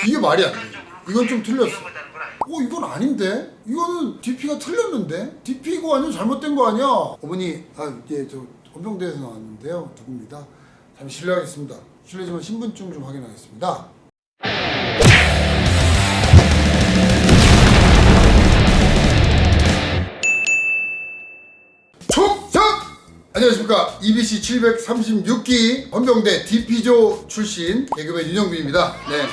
이게 말이 안 돼. 이건 좀 틀렸어. 이건 아닌데? 이거는 DP가 틀렸는데? DP가 완전 잘못된 거 아니야? 어머니, 예, 저 헌병대에서 나왔는데요. 누굽니다. 잠시 실례하겠습니다. 실례지만 신분증 좀 확인하겠습니다. 총성! 안녕하십니까. EBC 736기 헌병대 DP조 출신 개그맨 윤영빈입니다. 네.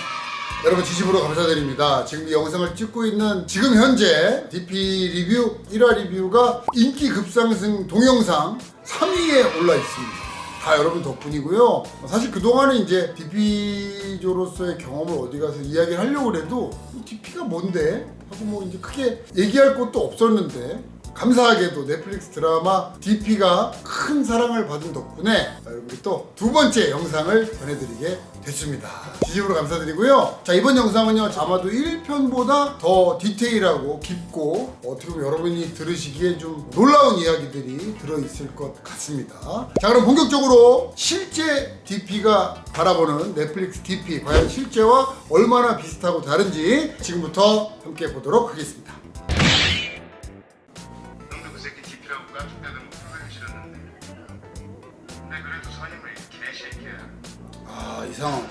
여러분 지지부로 감사드립니다. 지금 이 영상을 찍고 있는 지금 현재 DP 리뷰 1화 리뷰가 인기 급상승 동영상 3위에 올라 있습니다. 다 여러분 덕분이고요. 사실 그동안은 이제 DP조로서의 경험을 어디 가서 이야기를 하려고 해도 DP가 뭔데? 하고 뭐 이제 크게 얘기할 것도 없었는데 감사하게도 넷플릭스 드라마 DP가 큰 사랑을 받은 덕분에 여러분이 또 두 번째 영상을 전해드리게 됐습니다. 진심으로 감사드리고요. 자, 이번 영상은요 아마도 1편보다 더 디테일하고 깊고 어떻게 보면 여러분이 들으시기에 좀 놀라운 이야기들이 들어있을 것 같습니다. 자, 그럼 본격적으로 실제 DP가 바라보는 넷플릭스 DP 과연 실제와 얼마나 비슷하고 다른지 지금부터 함께 보도록 하겠습니다. 이 상황.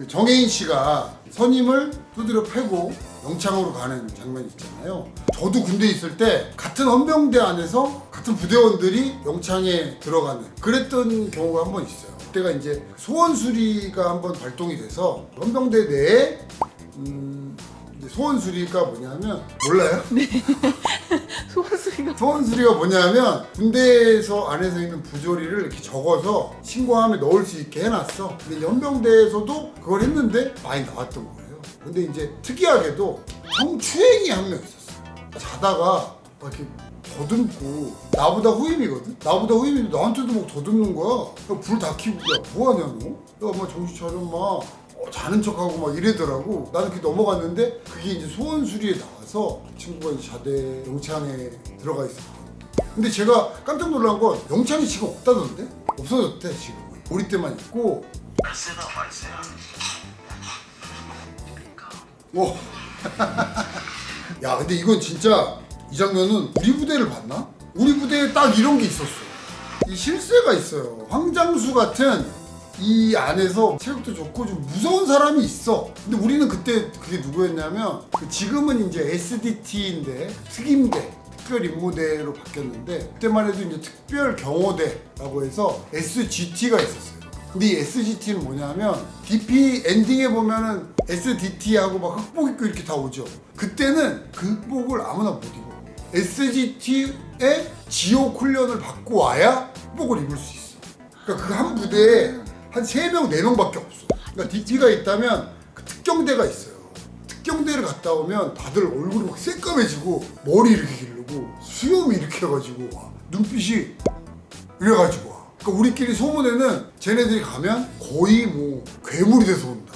정혜인 씨가 선임을 두드려 패고 영창으로 가는 장면이 있잖아요. 저도 군대에 있을 때 같은 헌병대 안에서 같은 부대원들이 영창에 들어가는 그랬던 경우가 한 번 있어요. 그때가 이제 소원 수리가 한번 발동이 돼서 헌병대 내에 소원 수리가 뭐냐면 몰라요? 네. 소원 수리가 뭐냐면 군대에서 안에서 있는 부조리를 이렇게 적어서 신고함에 넣을 수 있게 해놨어. 근데 연병대에서도 그걸 했는데 많이 나왔던 거예요. 근데 이제 특이하게도 성추행이 한 명 있었어요. 자다가 막 이렇게 더듬고 나보다 후임이거든? 나보다 후임인데 나한테도 막 더듬는 거야. 불 다 켜고 야 뭐하냐 너? 야 엄마 정신 차려 엄마. 자는 척하고 막 이러더라고. 나는 그게 넘어갔는데 그게 이제 소원 수리에 나와서 친구가 이제 자대 영창에 들어가 있었거든. 근데 제가 깜짝 놀란 건 영창이 지금 없다던데? 없어졌대 지금. 우리 때만 있고. 오. 야 근데 이건 진짜 이 장면은 우리 부대를 봤나? 우리 부대에 딱 이런 게 있었어. 이 실세가 있어요. 황장수 같은 이 안에서 체력도 좋고 좀 무서운 사람이 있어. 근데 우리는 그때 그게 누구였냐면 지금은 이제 SDT인데 특임대 특별 임무대로 바뀌었는데 그때만 해도 이제 특별 경호대라고 해서 SGT가 있었어요. 근데 이 SGT는 뭐냐면 DP 엔딩에 보면은 SDT하고 막 흑복 입고 이렇게 다 오죠. 그때는 그 흑복을 아무나 못 입어. SGT의 지옥 훈련을 받고 와야 흑복을 입을 수 있어. 그러니까 그 한 부대에 한 3명, 4명밖에 없어. 그러니까 DP가 있다면 그 특경대가 있어요. 특경대를 갔다 오면 다들 얼굴이 막 새까매지고 머리 이렇게 기르고 수염이 이렇게 해가지고 와. 눈빛이 이래가지고 와. 그러니까 우리끼리 소문에는 쟤네들이 가면 거의 뭐 괴물이 돼서 온다.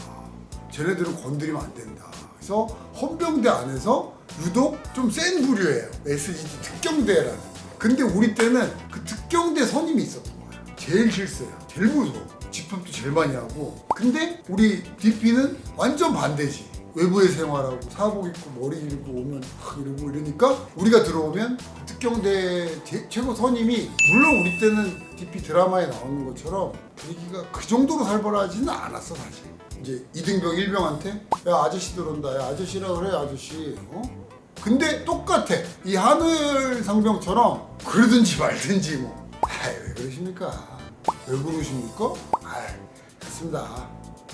쟤네들은 건드리면 안 된다. 그래서 헌병대 안에서 유독 좀 센 부류예요. SGT 특경대라는. 근데 우리 때는 그 특경대 선임이 있었던 거예요. 제일 실세야. 제일 무서워. 집합도 제일 많이 하고. 근데 우리 DP는 완전 반대지. 외부에 생활하고 사복 입고 머리 길고 오면 이러고 이러니까 우리가 들어오면 특경대 최고 선임이 물론 우리 때는 DP 드라마에 나오는 것처럼 분위기가 그 정도로 살벌하지는 않았어 사실. 이제 이등병 1병한테 야 아저씨 들어온다. 야 아저씨라 그래 아저씨. 근데 똑같아. 이 한울 상병처럼 그러든지 말든지 뭐. 왜 그러십니까? 왜 그러십니까? 됐습니다.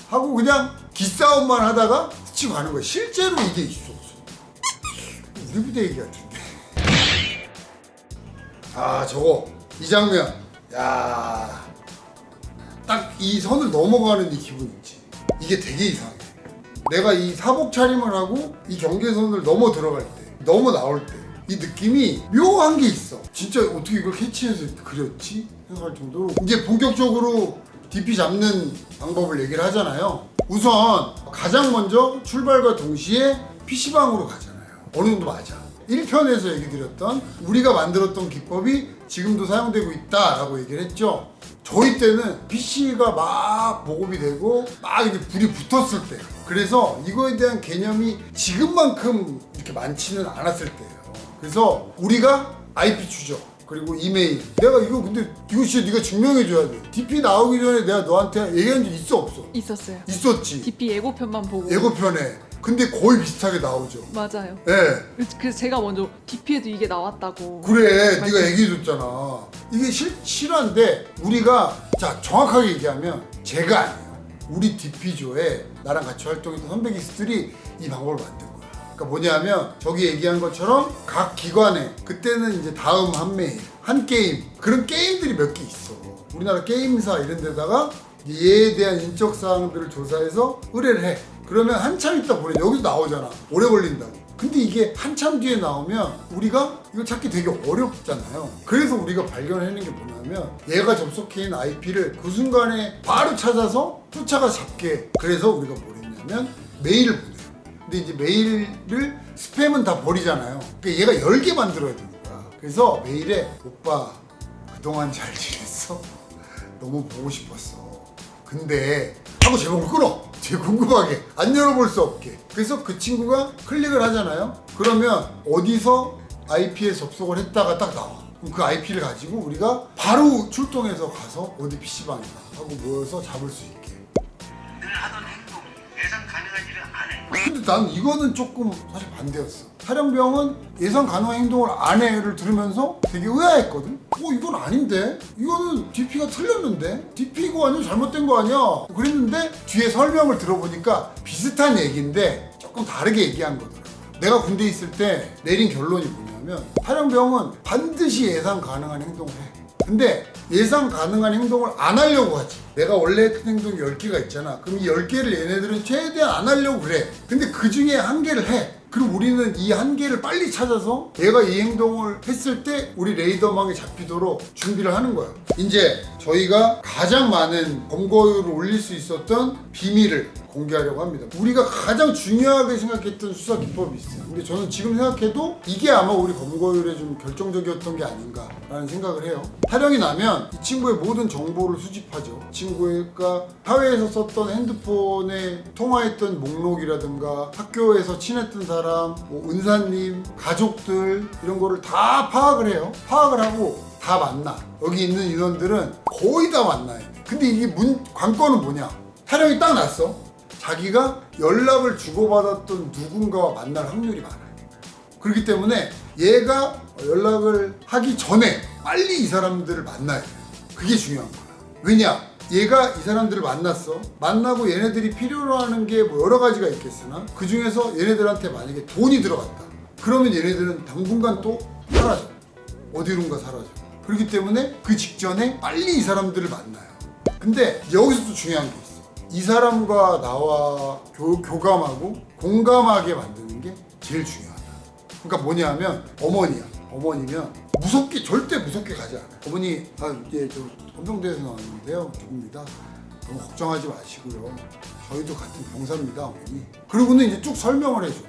하고 그냥 기싸움만 하다가 스치고 가는 거야. 실제로 이게 있어. 우리 부대 얘기 같은데. 저거 이 장면. 야, 딱 이 선을 넘어가는 이 기분 있지. 이게 되게 이상해. 내가 이 사복 차림을 하고 이 경계선을 넘어 들어갈 때, 넘어 나올 때 이 느낌이 묘한 게 있어. 진짜 어떻게 이걸 캐치해서 그렸지? 생각할 정도로. 이제 본격적으로 DP 잡는 방법을 얘기를 하잖아요. 우선 가장 먼저 출발과 동시에 PC방으로 가잖아요. 어느 정도 맞아. 1편에서 얘기 드렸던 우리가 만들었던 기법이 지금도 사용되고 있다라고 얘기를 했죠. 저희 때는 PC가 막 보급이 되고 막 이제 불이 붙었을 때, 그래서 이거에 대한 개념이 지금만큼 이렇게 많지는 않았을 때예요. 그래서 우리가 IP 추적 그리고 이메일, 내가 이거 근데 이거 진짜 네가 증명해줘야 돼. DP 나오기 전에 내가 너한테 얘기한 적 있어 없어? 있었어요. 있었지. DP 예고편만 보고. 예고편에. 근데 거의 비슷하게 나오죠. 맞아요. 예. 네. 그래서 제가 먼저 DP에도 이게 나왔다고. 그래, 네가 얘기해줬잖아. 이게 실화인데 우리가 자 정확하게 얘기하면 제가 아니에요. 우리 DP조에 나랑 같이 활동했던 선배 기수들이 이 방법을 만든 거야. 그러니까 뭐냐면 저기 얘기한 것처럼 각 기관에 그때는 이제 다음 한 메일, 한 게임 그런 게임들이 몇 개 있어. 우리나라 게임사 이런 데다가 얘에 대한 인적 사항들을 조사해서 의뢰를 해. 그러면 한참 있다 보내. 여기도 나오잖아. 오래 걸린다고. 근데 이게 한참 뒤에 나오면 우리가 이걸 찾기 되게 어렵잖아요. 그래서 우리가 발견해낸 게 뭐냐면 얘가 접속해 있는 IP를 그 순간에 바로 찾아서 쫓아가 잡게. 그래서 우리가 뭘 했냐면 메일을 보내요. 근데 이제 메일을 스팸은 다 버리잖아요. 그러니까 얘가 10개 만들어야 되는 거야. 그래서 메일에 오빠 그동안 잘 지냈어? 너무 보고 싶었어. 근데 하고 제목을 끊어. 되게 궁금하게 안 열어볼 수 없게. 그래서 그 친구가 클릭을 하잖아요. 그러면 어디서 IP에 접속을 했다가 딱 나와. 그럼 그 IP를 가지고 우리가 바로 출동해서 가서 어디 PC방이다 하고 모여서 잡을 수 있게. 늘 하던 행동, 예상 가능한 일을 안 해. 근데 난 이거는 조금 사실 반대였어. 탈영병은 예상 가능한 행동을 안 해를 들으면서 되게 의아했거든. 이건 아닌데? 이거는 DP가 틀렸는데? DP가 아니고 잘못된 거 아니야? 그랬는데 뒤에 설명을 들어보니까 비슷한 얘기인데 조금 다르게 얘기한 거더라고. 내가 군대에 있을 때 내린 결론이 뭐냐면 탈영병은 반드시 예상 가능한 행동을 해. 근데 예상 가능한 행동을 안 하려고 하지. 내가 원래 했던 행동이 10개가 있잖아. 그럼 이 10개를 얘네들은 최대한 안 하려고 그래. 근데 그 중에 한 개를 해. 그럼 우리는 이 한 개를 빨리 찾아서 얘가 이 행동을 했을 때 우리 레이더망에 잡히도록 준비를 하는 거야. 이제 저희가 가장 많은 검거율을 올릴 수 있었던 비밀을 공개하려고 합니다. 우리가 가장 중요하게 생각했던 수사 기법이 있어요. 근데 저는 지금 생각해도 이게 아마 우리 검거율에 좀 결정적이었던 게 아닌가라는 생각을 해요. 탈영이 나면 이 친구의 모든 정보를 수집하죠. 이 친구가 사회에서 썼던 핸드폰에 통화했던 목록이라든가 학교에서 친했던 사람, 뭐 은사님, 가족들 이런 거를 다 파악을 해요. 파악을 하고 다 만나. 여기 있는 인원들은 거의 다 만나요. 근데 이게 관건은 뭐냐? 탈영이 딱 났어. 자기가 연락을 주고받았던 누군가와 만날 확률이 많아요. 그렇기 때문에 얘가 연락을 하기 전에 빨리 이 사람들을 만나야 돼요. 그게 중요한 거야. 왜냐? 얘가 이 사람들을 만났어. 만나고 얘네들이 필요로 하는 게 뭐 여러 가지가 있겠으나 그 중에서 얘네들한테 만약에 돈이 들어갔다. 그러면 얘네들은 당분간 또 사라져. 어디론가 사라져. 그렇기 때문에 그 직전에 빨리 이 사람들을 만나요. 근데 여기서 또 중요한 게 있어. 이 사람과 나와 교감하고 공감하게 만드는 게 제일 중요하다. 그러니까 뭐냐면 어머니야. 어머니면 절대 무섭게 가지 않아요. 어머니, 저 헌병대에서 나왔는데요. 누굽니다. 너무 걱정하지 마시고요. 저희도 같은 병사입니다, 어머니. 그리고는 이제 쭉 설명을 해줘.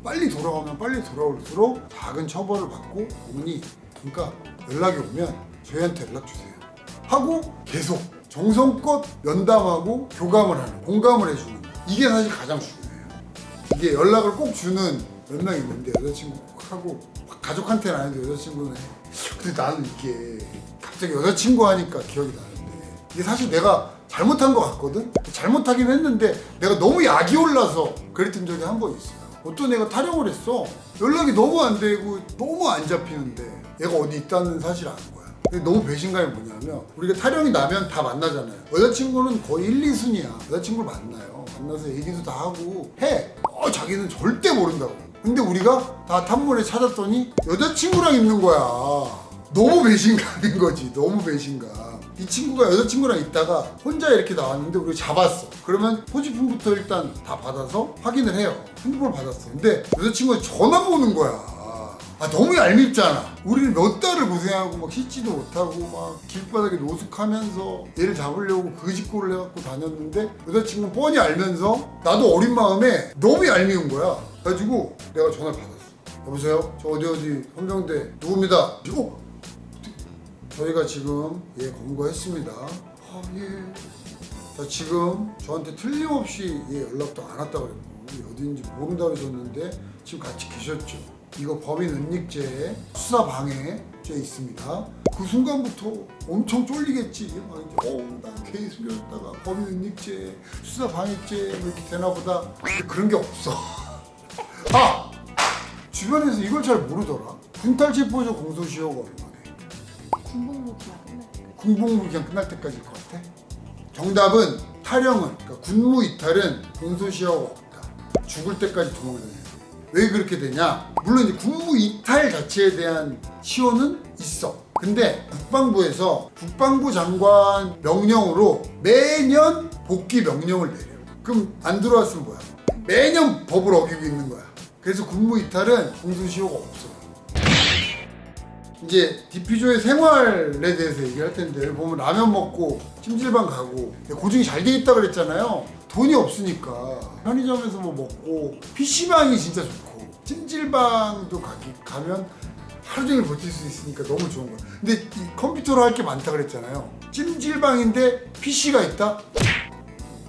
빨리 돌아가면 빨리 돌아올수록 작은 처벌을 받고 어머니, 그러니까 연락이 오면 저희한테 연락 주세요. 하고 계속 정성껏 면담하고 교감을 하는, 공감을 해주는 이게 사실 가장 중요해요. 이게 연락을 꼭 주는 몇 명 있는데 여자친구 꼭 하고 가족한테는 안 해도 여자친구는 해. 근데 나는 이게 갑자기 여자친구 하니까 기억이 나는데 이게 사실 내가 잘못한 것 같거든? 잘못하긴 했는데 내가 너무 약이 올라서 그랬던 적이 한 번 있어요. 어떤 애가 탈영을 했어. 연락이 너무 안 되고 너무 안 잡히는데 얘가 어디 있다는 사실을 아는 거야. 근데 너무 배신감이 뭐냐면 우리가 탈영이 나면 다 만나잖아요. 여자친구는 거의 1, 2순위야. 여자친구를 만나요. 만나서 얘기도 다 하고 해. 자기는 절대 모른다고. 근데 우리가 다 탐문에 찾았더니 여자친구랑 있는 거야. 너무 배신감인 거지. 너무 배신감. 이 친구가 여자친구랑 있다가 혼자 이렇게 나왔는데 우리가 잡았어. 그러면 소지품부터 일단 다 받아서 확인을 해요. 핸드폰을 받았어. 근데 여자친구가 전화가 오는 거야. 너무 얄밉잖아. 우리는 몇 달을 고생하고 막 씻지도 못하고 막 길바닥에 노숙하면서 얘를 잡으려고 그 짓고를 해갖고 다녔는데 여자친구는 뻔히 알면서 나도 어린 마음에 너무 얄미운 거야. 그래가지고 내가 전화를 받았어. 여보세요? 저 어디 헌병대 누굽니다. 저희가 지금 검거했습니다. 아, 예. 자, 지금 저한테 틀림없이 연락도 안 왔다고 그랬고 어디인지 모른다고 그러셨는데 지금 같이 계셨죠. 이거 범인 은닉죄 수사 방해죄 있습니다. 그 순간부터 엄청 쫄리겠지. 막 이제 나 괜히 숨겨졌다가 범인 은닉죄 수사 방해죄 이렇게 되나 보다. 근데 그런 게 없어. 아! 주변에서 이걸 잘 모르더라. 군탈체포조 공소시효가 얼마네? 군복무 기한 끝날 때까지. 군복무 기간 끝날 때까지일 것 같아? 정답은 탈영은, 그러니까 군무 이탈은 공소시효가 없다. 죽을 때까지 도망을 다녀. 왜 그렇게 되냐? 물론 이제 군무 이탈 자체에 대한 시효는 있어. 근데 국방부에서 국방부 장관 명령으로 매년 복귀 명령을 내려. 그럼 안 들어왔으면 뭐야? 매년 법을 어기고 있는 거야. 그래서 군무 이탈은 공소시효가 없어. 이제 디피조의 생활에 대해서 얘기할 텐데 여기 보면 라면 먹고 찜질방 가고 고증이 잘 돼 있다 그랬잖아요. 돈이 없으니까 편의점에서 뭐 먹고 PC방이 진짜 좋고 찜질방도 가면 하루 종일 버틸 수 있으니까 너무 좋은 거야. 근데 이 컴퓨터로 할 게 많다 그랬잖아요. 찜질방인데 PC가 있다?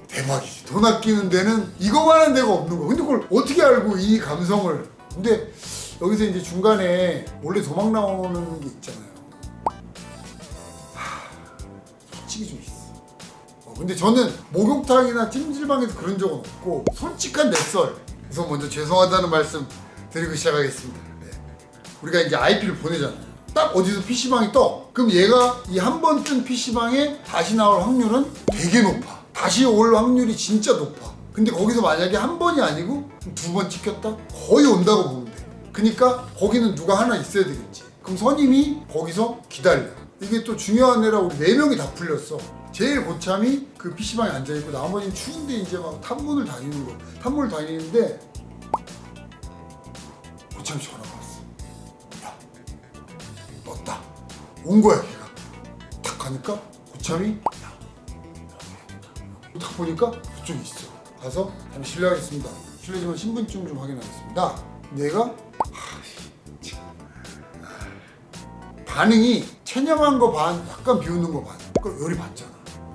대박이지. 돈 아끼는 데는 이거만한 데가 없는 거야. 근데 그걸 어떻게 알고 이 감성을. 근데 여기서 이제 중간에 원래 도망 나오는 게 있잖아요. 솔직히 좀 있어. 근데 저는 목욕탕이나 찜질방에서 그런 적은 없고 솔직한 내 썰. 그래서 먼저 죄송하다는 말씀 드리고 시작하겠습니다. 네. 우리가 이제 IP를 보내잖아요. 딱 어디서 PC방이 떠. 그럼 얘가 이 한 번 뜬 PC방에 다시 나올 확률은 되게 높아. 다시 올 확률이 진짜 높아. 근데 거기서 만약에 한 번이 아니고 두 번 찍혔다? 거의 온다고 보면 돼. 그러니까 거기는 누가 하나 있어야 되겠지. 그럼 선임이 거기서 기다려. 이게 또 중요한 애라 우리 4명이 다 풀렸어. 제일 고참이 그 PC방에 앉아있고 나머지는 추운데 이제 막 탐문을 다니는 거. 탐문을 다니는데 고참이 전화가 왔어. 야, 떴다. 온 거야 걔가. 딱 가니까 고참이 야, 딱 보니까 그쪽에 있어. 가서 잠시 실례하겠습니다. 실례지만 신분증 좀 확인하겠습니다. 내가 반응이 체념한 거 반, 약간 비웃는 거 반. 그걸 열이 받잖아.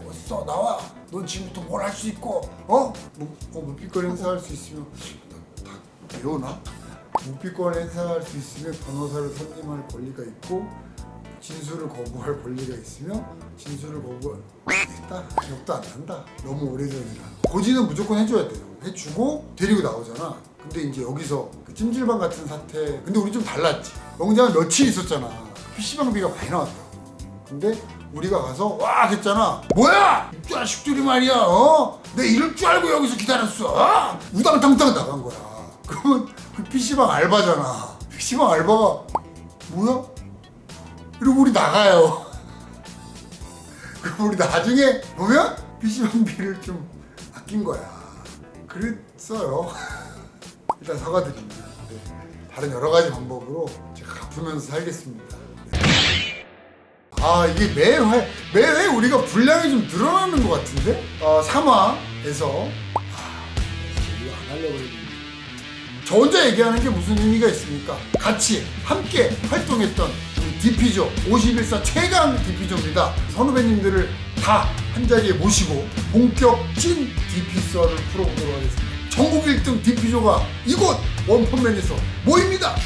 어서 나와. 넌 지금부터 뭘 할 수 있고, 무피권 행사할 수 있으면 다 배우나? 무피권 행사할 수 있으면 변호사를 선임할 권리가 있고 진술을 거부할 권리가 있으며 진술을 거부했다? 기억도 안 난다. 너무 오래전이라. 고지는 무조건 해줘야 돼요. 해주고 데리고 나오잖아. 근데 이제 여기서 그 찜질방 같은 사태. 근데 우리 좀 달랐지. 영장은 며칠 있었잖아. PC방비가 많이 나왔다고. 근데 우리가 가서 와 했잖아. 뭐야! 이 자식들이 말이야. 내 이럴 줄 알고 여기서 기다렸어. 우당탕탕 나간 거야. 그러면 그 PC방 알바잖아. PC방 알바가 뭐야? 이러고 우리 나가요. 그럼 우리 나중에 보면 PC방비를 좀 아낀 거야. 그랬어요. 일단 사과드립니다. 네. 다른 여러 가지 방법으로 제가 갚으면서 살겠습니다. 네. 아 이게 매회 우리가 분량이 좀 늘어나는 것 같은데? 3화에서 이거 안 하려고 했는데 저 혼자 얘기하는 게 무슨 의미가 있습니까? 같이 함께 활동했던 우리 디피조 51사 최강 디피조입니다. 선후배님들을 다 한자리에 모시고 본격 찐 디피썰을 풀어보도록 하겠습니다. 전국 1등 디피조가 이곳 원펀맨에서 모입니다.